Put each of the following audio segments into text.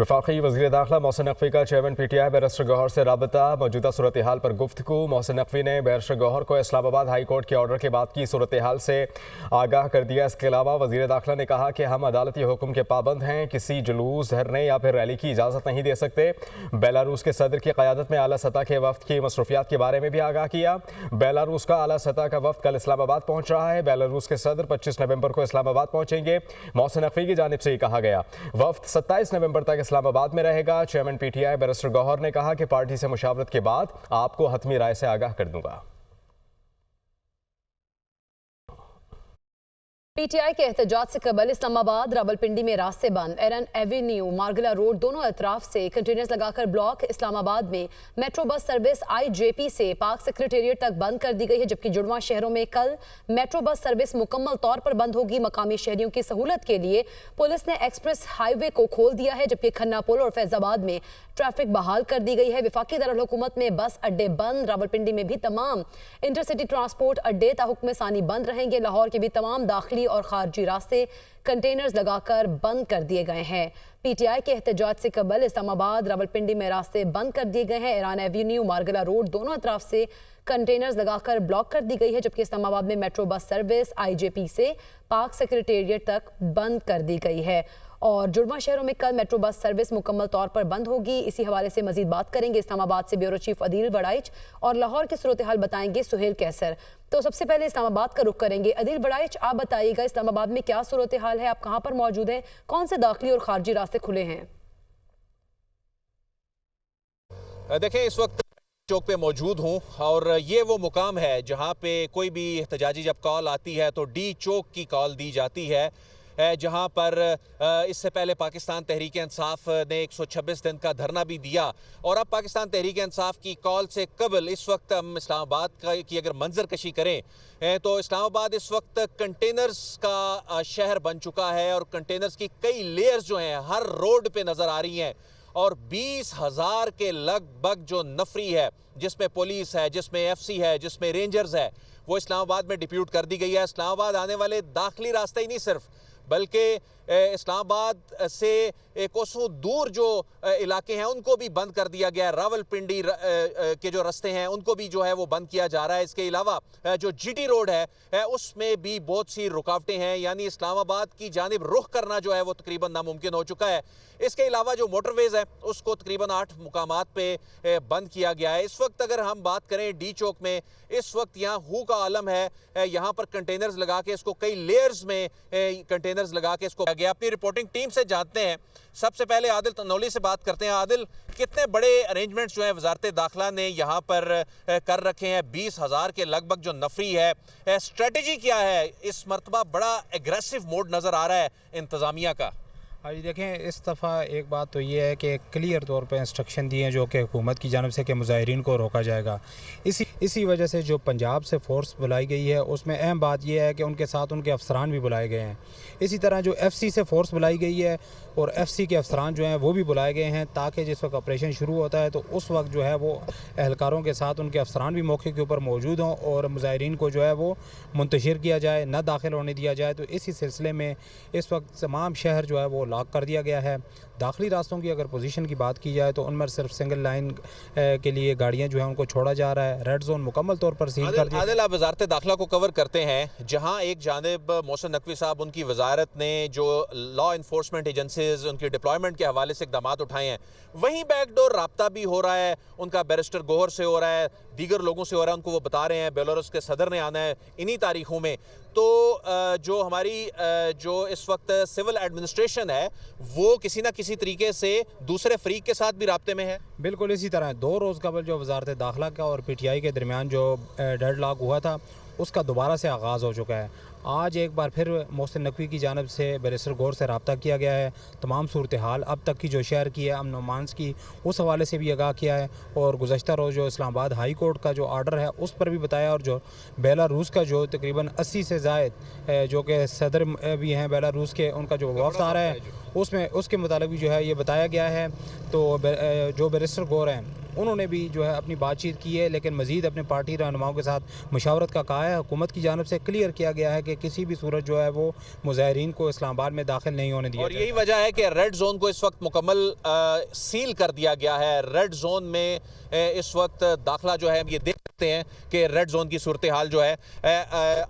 वफाकी वज़ीर दाखिला मोहसिन नकवी का चेयरमैन PTI बैरिस्टर गौहर से राबता। मौजूदा सूरत हाल पर गुफ्तगू। मोहसिन नकवी ने बैरिस्टर गौहर को इस्लामाबाद हाई कोर्ट के ऑर्डर के बाद की सूरत हाल से आगाह कर दिया। इसके अलावा वज़ीर दाखिला ने कहा कि हम अदालती हुक्म के पाबंद हैं, किसी जुलूस, धरने या फिर रैली की इजाज़त नहीं दे सकते। बेलारूस के सदर की क़यादत में आला सतह के वफ्द की मसरूफियात के बारे में भी आगाह किया। बेलारूस का आला सतह का वफ्द कल इस्लामाबाद पहुँच रहा है। बेलारूस के सदर 25 नवंबर को इस्लामाबाद पहुँचेंगे। मोहसिन नकवी की जानिब से कहा गया वफ्द 27 नवंबर तक इस्लामाबाद में रहेगा। चेयरमैन PTI बैरिस्टर गौहर ने कहा कि पार्टी से मुशावरत के बाद आपको हतमी राय से आगाह कर दूंगा। PTI के एहतजाज से कबल इस्लामाबाद रावलपिंडी में रास्ते बंद। एरन एवेन्यू, मार्गला रोड दोनों अतराफ से कंटेनर्स लगाकर ब्लॉक। इस्लामाबाद में मेट्रो बस सर्विस IJP से पाक सेक्रेटेरिएट तक बंद कर दी गई है, जबकि जुड़वा शहरों में कल मेट्रो बस सर्विस मुकम्मल तौर पर बंद होगी। मकामी शहरियों की सहूलत के लिए पुलिस ने एक्सप्रेस हाईवे को खोल दिया है, जबकि खन्ना पुल और फैजाबाद में ट्रैफिक बहाल कर दी गई है। वफाकी दारुल हुकूमत में बस अड्डे बंद। रावलपिंडी में भी तमाम इंटरसिटी ट्रांसपोर्ट अड्डे ताहुक्म सानी बंद रहेंगे। लाहौर के भी तमाम दाखिली और खारजी रास्ते कंटेनर्स लगाकर बंद कर दिए गए हैं। PTI के एहतजाज से कबल इस्लामाबाद रावलपिंडी में रास्ते बंद कर दिए गए हैं। एरान एवेन्यू, मार्गला रोड दोनों अतराफ से कंटेनर्स लगाकर ब्लॉक कर दी गई है, जबकि इस्लामाबाद में मेट्रो बस सर्विस IJP से पाक सेक्रेटेरिएट तक बंद कर दी गई है। और जुड़वा शहरों में कल मेट्रो बस सर्विस मुकम्मल तौर पर बंद होगी। इसी हवाले से मजीद बात करेंगे इस्लामाबाद से ब्यूरो चीफ अदील बड़ाइच और लाहौर की सूरत हाल बताएंगे सुहेल कैसर। तो सबसे पहले इस्लामाबाद का रुख करेंगे। अदील बड़ाइच, आप बताइएगा इस्लामाबाद में क्या सूरत हाल है, आप कहाँ पर मौजूद हैं, कौन से दाखिली और खारजी रास्ते खुले हैं? देखें, इस वक्त चौक पे मौजूद हूँ और ये वो मुकाम है जहाँ पे कोई भी एहतजाजी जब कॉल आती है तो D चौक की कॉल दी जाती है, जहाँ पर इससे पहले पाकिस्तान तहरीक इंसाफ ने 126 दिन का धरना भी दिया। और अब पाकिस्तान तहरीक इंसाफ की कॉल से कबल इस वक्त हम इस्लामाबाद की अगर मंजर कशी करें तो इस्लामाबाद इस वक्त कंटेनर्स का शहर बन चुका है और कंटेनर्स की कई लेयर्स जो हैं हर रोड पे नज़र आ रही हैं। और 20,000 के लगभग जो नफरी है, जिसमें पुलिस है, जिसमें FC है, जिसमें रेंजर्स है, वो इस्लामाबाद में डिप्यूट कर दी गई है। इस्लामाबाद आने वाले दाखिली रास्ते ही नहीं सिर्फ, बल्कि इस्लामाबाद से कोसों दूर जो इलाके हैं उनको भी बंद कर दिया गया है। रावलपिंडी के जो रास्ते हैं उनको भी जो है वो बंद किया जा रहा है। इसके अलावा जो GT रोड है उसमें भी बहुत सी रुकावटें हैं, यानी इस्लामाबाद की जानिब रुख करना जो है वो तकरीबन नामुमकिन हो चुका है। इसके अलावा जो मोटरवेज है उसको तकरीबन 8 मुकामात पे बंद किया गया है। इस वक्त अगर हम बात करें D चौक में, इस वक्त यहाँ हू का आलम है। यहाँ पर कंटेनर्स लगा के इसको कई लेयर्स में कंटेनर्स लगा के इसको गया। अपनी रिपोर्टिंग टीम से जानते हैं, सबसे पहले आदिल तनौली से बात करते हैं। आदिल, कितने बड़े अरेंजमेंट्स जो है वजारत दाखिला ने यहाँ पर कर रखे हैं? 20,000 के लगभग जो नफरी है, स्ट्रेटजी क्या है? इस मरतबा बड़ा एग्रेसिव मोड नज़र आ रहा है इंतज़ामिया का। हाँ जी, देखें, इस दफ़ा एक बात तो ये है कि क्लियर तौर पे इंस्ट्रक्शन दिए हैं जो कि हुकूमत की जानब से कि मुजाहिरीन को रोका जाएगा। इसी वजह से जो पंजाब से फ़ोर्स बुलाई गई है उसमें अहम बात यह है कि उनके साथ उनके अफसरान भी बुलाए गए हैं। इसी तरह जो FC से फ़ोर्स बुलाई गई है और FC के अफसरान जो हैं वो भी बुलाए गए हैं, ताकि जिस वक्त ऑपरेशन शुरू होता है तो उस वक्त जो है वो एहलकारों के साथ उनके अफसरान भी मौके के ऊपर मौजूद हों और मुजाहिरीन को जो है वो मुंतशिर किया जाए, न दाखिल होने दिया जाए। तो इसी सिलसिले में इस वक्त तमाम शहर जो है वो लॉक कर दिया गया है। दाखिली रास्तों की अगर पोजीशन की बात की जाए तो उनमें सिर्फ सिंगल लाइन के लिए गाड़ियां जो है उनको छोड़ा जा रहा है। रेड जोन मुकम्मल तौर पर सील कर दिया। आदिल, आप वजारत दाखिला को कवर करते हैं, जहां एक जानिब मोहसिन नकवी साहब उनकी वजारत ने जो लॉ इन्फोर्समेंट एजेंसीज उनकी डिप्लॉयमेंट के हवाले से इकदाम उठाए हैं, वहीं बैकडोर रब्ता भी हो रहा है। उनका बैरिस्टर गौहर से हो रहा है, दीगर लोगों से हो रहा है। उनको वो बता रहे हैं बेलारूस के सदर ने आना है इन्हीं तारीखों में। तो जो हमारी जो इस वक्त सिविल एडमिनिस्ट्रेशन है वो किसी ना किसी तरीके से दूसरे फरीक के साथ भी राब्ते में है। बिल्कुल इसी तरह 2 रोज़ कबल जो वजारत दाखिला का और PTI के दरमियान जो डेडलॉक हुआ था उसका दोबारा से आगाज़ हो चुका है। आज एक बार फिर मोहसिन नकवी की जानब से बैरिस्टर गौहर से रब्ता किया गया है। तमाम सूरत हाल अब तक की जो शहर की है, अमन अमान्स की, उस हवाले से भी आगाह किया है। और गुज़श्ता रोज़ जो इस्लामाबाद हाई कोर्ट का जो आर्डर है उस पर भी बताया। और जो बेलारूस का जो तकरीबन 80 से ज़ायद जो कि सदर भी हैं बेलारूस के, उनका जो वफ़द आ रहा है उसमें उसके मुताबिक भी जो है ये बताया गया है। तो जो बैरिस्टर गौहर हैं उन्होंने भी जो है अपनी बातचीत की है, लेकिन मज़ीद अपने पार्टी रहनुमाओं के साथ मशावरत का कहा है। हुकूमत की जानिब से क्लियर किया गया है कि किसी भी सूरत जो है वो मुज़ाहिरीन को इस्लामाबाद में दाखिल नहीं होने दिया और यही वजह है कि रेड जोन को इस वक्त मुकम्मल सील कर दिया गया है। रेड जोन में इस वक्त दाखिला जो है हम ये देख सकते हैं कि रेड जोन की सूरत हाल जो है।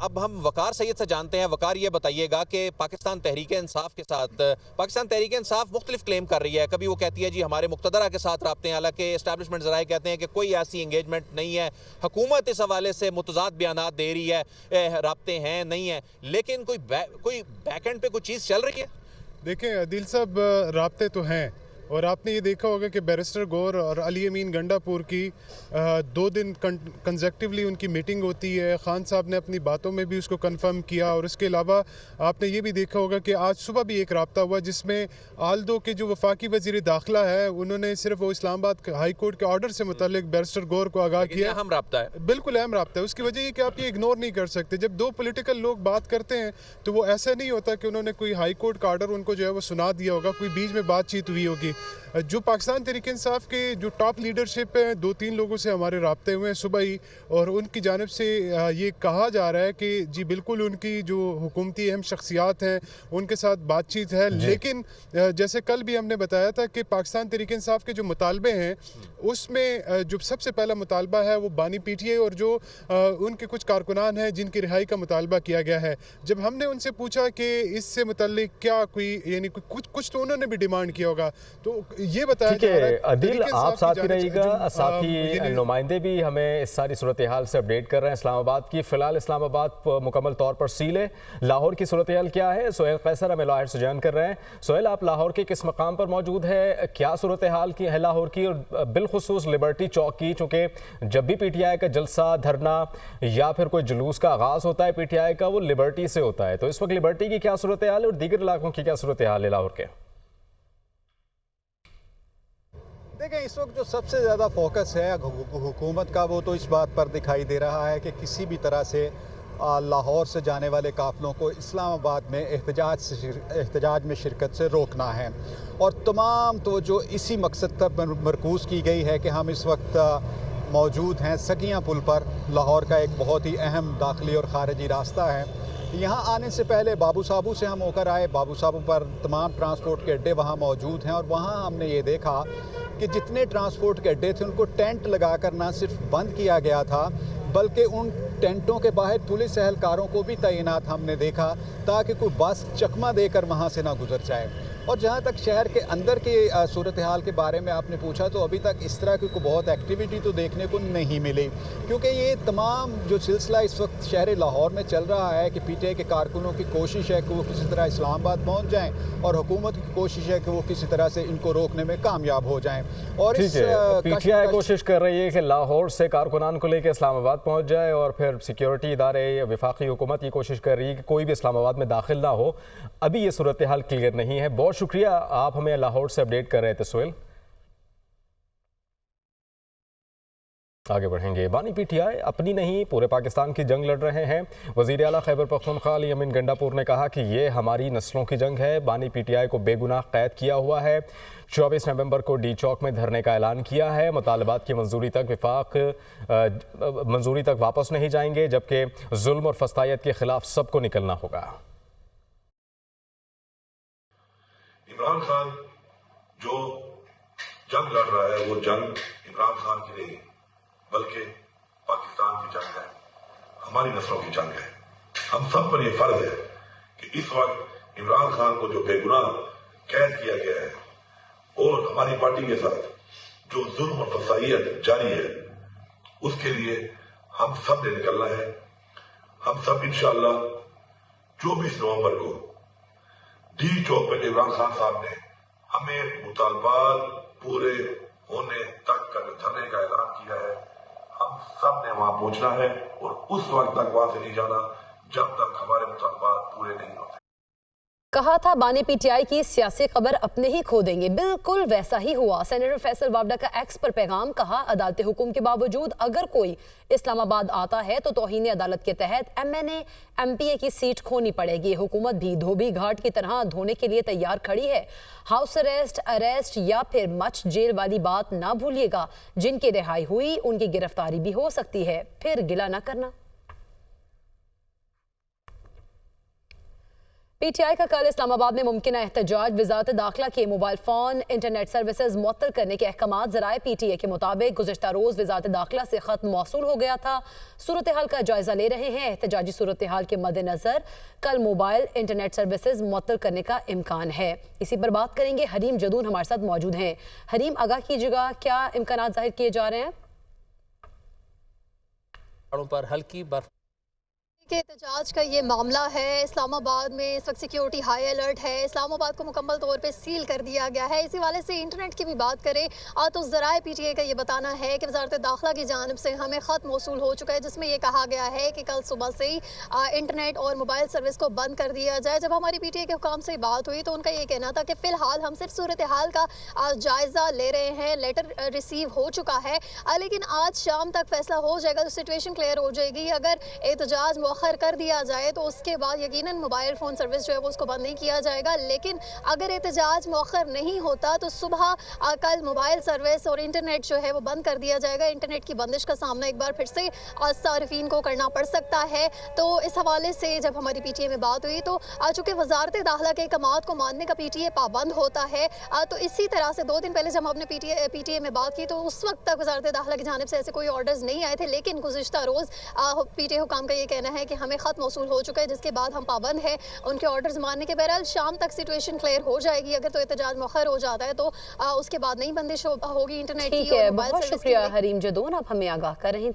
अब हम वकार सैयद से जानते हैं। वकार, ये बताइएगा कि पाकिस्तान तहरीक इंसाफ के साथ पाकिस्तान तहरीक इंसाफ मुख्तलिफ क्लेम कर रही है। कभी वो कहती है जी हमारे मुक्तदरा के साथ राब्ते हैं, हालांकि एस्टैब्लिशमेंट ज़राए कहते हैं कि कोई ऐसी इंगेजमेंट नहीं है। हुकूमत इस हवाले से मुतज़ाद बयानात दे रही है, राब्ते हैं नहीं है, लेकिन कोई बैक एंड पे कोई चीज़ चल रही है। देखें अदिल साहब, राब्ते तो हैं, और आपने ये देखा होगा कि बैरिस्टर गौर और अली अमीन गंडापुर की 2 दिन कंसेक्टिवली उनकी मीटिंग होती है। खान साहब ने अपनी बातों में भी उसको कंफर्म किया, और इसके अलावा आपने ये भी देखा होगा कि आज सुबह भी एक रब्ता हुआ जिसमें आल्दो के जो वफाकी वज़ीर दाखिला है उन्होंने सिर्फ वो इस्लामाबाद हाई कोर्ट के ऑर्डर से मुतालिक बैरिस्टर गौर को आगाह किया। अहम रब्ता है, बिल्कुल अहम रब्ता है। उसकी वजह ये कि आप ये इग्नोर नहीं कर सकते। जब 2 पॉलिटिकल लोग बात करते हैं तो वो ऐसा नहीं होता कि उन्होंने कोई हाई कोर्ट का ऑर्डर उनको जो है वो सुना दिया होगा, कोई बीच में बातचीत हुई होगी। जो पाकिस्तान तहरीक इंसाफ के जो टॉप लीडरशिप है, 2-3 लोगों से हमारे राब्ते हुए हैं सुबह ही, और उनकी जानिब से ये कहा जा रहा है कि जी बिल्कुल उनकी जो हुकूमती अहम शख्सियात हैं उनके साथ बातचीत है। लेकिन जैसे कल भी हमने बताया था कि पाकिस्तान तहरीक इंसाफ के जो मुतालबे हैं उसमें जो सबसे पहला मुतालबा है वो बानी पीटीआई और जो उनके कुछ कारकुनान हैं जिनकी रिहाई का मुतालबा किया गया है। जब हमने उनसे पूछा कि इससे मुतल्लिक क्या कोई यानी कुछ तो उन्होंने भी डिमांड किया होगा, तो ये बताया ठीक है। अदिल, आप साथ ही रहिएगा, साथ ही नुमाइंदे भी हमें इस सारी सूरत हाल से अपडेट कर रहे हैं इस्लामाबाद की। फिलहाल इस्लामाबाद मुकम्मल तौर पर सील है। लाहौर की सूरत हाल क्या है? सोहेल कैसर हमें लाहौर से ज्वाइन कर रहे हैं। सोहेल, आप लाहौर के किस मकाम पर मौजूद है? क्या सूरत हाल की है लाहौर की, और बिलखुसूस लिबर्टी चौक की? चूँकि जब भी पीटीआई का जलसा, धरना या फिर कोई जुलूस का आगाज़ होता है पीटीआई का, वो लिबर्टी से होता है, तो इस वक्त लिबर्टी की क्या सूरत हाल है और दीगर इलाकों की क्या सूरत हाल है लाहौर के? देखें, इस वक्त जो सबसे ज़्यादा फोकस है हुकूमत का वो तो इस बात पर दिखाई दे रहा है कि किसी भी तरह से लाहौर से जाने वाले काफ़िलों को इस्लामाबाद में एहतजाज में शिरकत से रोकना है, और तमाम तो जो इसी मकसद पर मरकूज़ की गई है कि हम इस वक्त मौजूद हैं सकियाँ पुल पर। लाहौर का एक बहुत ही अहम दाखिली और ख़ारिजी रास्ता है। यहाँ आने से पहले बाबू साबू से हम होकर आए। बाबू साबू पर तमाम ट्रांसपोर्ट के अड्डे वहाँ मौजूद हैं, और वहाँ हमने ये देखा कि जितने ट्रांसपोर्ट के अड्डे थे उनको टेंट लगाकर ना सिर्फ बंद किया गया था, बल्कि उन टेंटों के बाहर पुलिस एहलकारों को भी तैनात हमने देखा ताकि कोई बस चकमा देकर वहाँ से ना गुजर जाए। और जहाँ तक शहर के अंदर की सूरत हाल के बारे में आपने पूछा, तो अभी तक इस तरह की कोई बहुत एक्टिविटी तो देखने को नहीं मिली, क्योंकि ये तमाम जो सिलसिला इस वक्त शहर लाहौर में चल रहा है कि पीटीआई के कारकुनों की कोशिश है कि वो किसी तरह इस्लामाबाद पहुँच जाएँ, और हुकूमत की कोशिश है कि वो किसी तरह से इनको रोकने में कामयाब हो जाएँ। और इस पीटीआई कोशिश कर रही है कि लाहौर से कारकुनान को लेकर इस्लामाबाद पहुँच जाए, और फिर सिक्योरिटी इदारे या वफाकी हुकूमत की कोशिश कर रही है कि कोई भी इस्लामाबाद में दाखिल ना हो। अभी ये सूरत हाल क्लियर नहीं है। बहुत शुक्रिया, आप हमें लाहौर से अपडेट कर रहे थे सोहेल। आगे बढ़ेंगे। बानी पीटीआई अपनी नहीं पूरे पाकिस्तान की जंग लड़ रहे हैं। वज़ीर आला खैबर पख्तूनख्वा अली अमीन गंडापुर ने कहा कि ये हमारी नस्लों की जंग है। बानी पीटीआई को बेगुनाह कैद किया हुआ है। 24 नवंबर को डी चौक में धरने का ऐलान किया है। मुतालबात की मंजूरी तक वापस नहीं जाएंगे, जबकि जुल्म और फस्तायत के खिलाफ सबको निकलना होगा। इमरान खान जो जंग लड़ रहा है वो जंग इमरान खान की नहीं बल्कि पाकिस्तान की जंग है, हमारी नस्लों की जंग है। हम सब पर यह फर्ज है कि इस वक्त इमरान खान को जो बेगुनाह कैद किया गया है और हमारी पार्टी के साथ जो जुल्म और फसाइयत जारी है, उसके लिए हम सब ने निकलना है। हम सब इंशाअल्लाह 24 नवंबर को डी चौक पर इमरान खान साहब ने हमें मुतालबात पूरे होने तक का जो धरने का ऐलान किया है, हम सब ने वहां पहुंचना है, और उस वक्त तक वहां से नहीं जाना जब तक हमारे मुतालबात पूरे नहीं होते। कहा था बानी पीटीआई की सियासी खबर अपने ही खो देंगे, बिल्कुल वैसा ही हुआ। सेनेटर फैसल वावडा का एक्स पर पैगाम, कहा अदालती हुक्म के बावजूद अगर कोई इस्लामाबाद आता है तो तौहीन अदालत के तहत एमएनए एमपीए की सीट खोनी पड़ेगी। हुकूमत भी धोबी घाट की तरह धोने के लिए तैयार खड़ी है। हाउस अरेस्ट या फिर मच जेल वाली बात ना भूलिएगा। जिनकी रिहाई हुई उनकी गिरफ्तारी भी हो सकती है, फिर गिला ना करना। पीटीआई का कल इस्लामाबाद में मुमकिन एहतजाज, वजारत दाखिला के मोबाइल फोन इंटरनेट सर्विसेज मुअत्तल करने के अहकाम। ज़राए पीटीए के मुताबिक गुज़िश्ता रोज़ वजारत दाखिला से खत मौसूल हो गया था। सूरत हाल का जायजा ले रहे हैं। एहतजाजी सूरत हाल के मद्देनजर कल मोबाइल इंटरनेट सर्विसेज मुअत्तल करने का इम्कान है। इसी पर बात करेंगे। हरीम जदून हमारे साथ मौजूद हैं। हरीम, आगाह कीजिएगा, क्या इम्कान जाहिर किए जा रहे हैं? पर हल्की बर्फ के एहतजाज का ये मामला है। इस्लामाबाद में इस वक्त सिक्योरिटी हाई अलर्ट है। इस्लामाबाद को मुकम्मल तौर पे सील कर दिया गया है। इसी वाले से इंटरनेट की भी बात करें तो ज़राए पीटीए का ये बताना है कि वजारत दाखिला की जानिब से हमें ख़त मौसूल हो चुका है, जिसमें ये कहा गया है कि कल सुबह से ही इंटरनेट और मोबाइल सर्विस को बंद कर दिया जाए। जब हमारी पीटीए के हुकाम से बात हुई तो उनका ये कहना था कि फ़िलहाल हम सिर्फ सूरत हाल का जायज़ा ले रहे हैं। लेटर रिसीव हो चुका है, लेकिन आज शाम तक फैसला हो जाएगा तो सिचुएशन क्लियर हो जाएगी। अगर एहतजाज मुअख्खर कर दिया जाए तो उसके बाद यकीनन मोबाइल फ़ोन सर्विस जो है वो उसको बंद नहीं किया जाएगा। लेकिन अगर एहतजाज मुअख्खर नहीं होता तो सुबह कल मोबाइल सर्विस और इंटरनेट जो है वो बंद कर दिया जाएगा। इंटरनेट की बंदिश का सामना एक बार फिर से सारिफीन को करना पड़ सकता है। तो इस हवाले से जब हमारी पीटीए में बात हुई तो चूँकि वजारत दाखिला के अहकामात को मानने का पीटीए पाबंद होता है, तो इसी तरह से 2 दिन पहले जब हमने पीटीए में बात की तो उस वक्त तक वजारत दाखिला की जानिब से ऐसे कोई ऑर्डर्स नहीं आए थे। लेकिन गुज़िश्ता रोज़ पीटीए हुकाम का ये कहना है कि हमें खत मौसूल हो चुका है, जिसके बाद हम पाबंद है उनके ऑर्डर्स मानने के। बहरहाल शाम तक सिचुएशन क्लियर हो जाएगी। अगर तो एहतजाज मुअख्खर हो जाता है तो उसके बाद नई बंदिश होगी इंटरनेट की। ठीक है, बहुत शुक्रिया हरीम जदून, आप हमें आगाह कर रही थी।